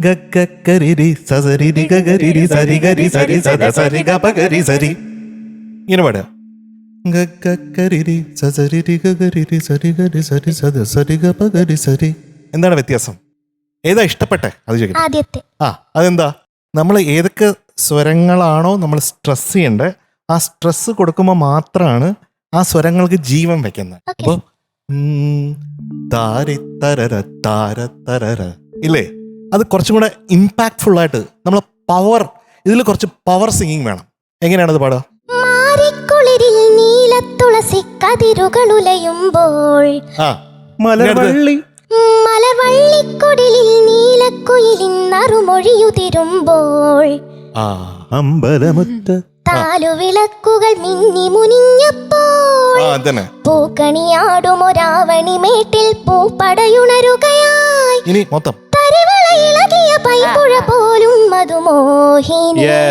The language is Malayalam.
ഗഗരിരി സസരിരി ഗഗരിരി സരി ഗരി സരി സദ സരി ഗപഗരി സരി. ഇങ്ങനെ പാടുക. ഗഗരിരി സസരിരി ഗഗരിരി സരി ഗരി സരി സദ സരി ഗപഗരി സരി. എന്താണ് വ്യത്യാസം? ഏതാ ഇഷ്ടപ്പെട്ടെ അത് ചോദിക്കട്ടെ. ആദ്യത്തെ. അതെന്താ? നമ്മൾ ഏതൊക്കെ സ്വരങ്ങളാണോ നമ്മൾ സ്ട്രെസ് ചെയ്യേണ്ടത്, ആ സ്ട്രെസ് കൊടുക്കുമ്പോൾ മാത്രമാണ് ആ സ്വരങ്ങൾക്ക് ജീവൻ വെക്കുന്നത്. അപ്പൊ താരിത്തരര താരത്തരര ഇല്ലേ, അത് കുറച്ചും കൂടെ ഇമ്പാക്ട്ഫുൾ ആയിട്ട് നമ്മൾ പവർ, ഇതിൽ കുറച്ച് പവർ സിംഗിങ് വേണം. എങ്ങനെയാണത് പാടുക? മാറിക്കുളിരിൽ നീലത്തുളസി കതിരുകളുലയുമ്പോൾ മലർവള്ളി മലർവള്ളിക്കുടിലിൽ നീലക്കുയിലിൻ നറുമൊഴിയുതിരുമ്പോൾ അമ്പലമുറ്റ താലുവിളക്കുകൾ മിന്നി മുനിഞ്ഞപ്പോൾ പൂക്കണിയാടുമൊരാവണി മേട്ടിൽ പൂപ്പടയുണരുകയായി. ഇനി മൊത്തം തരിവളയിളകിയ പൈപ്പുഴ പോലും മധുമോഹിനിയായി.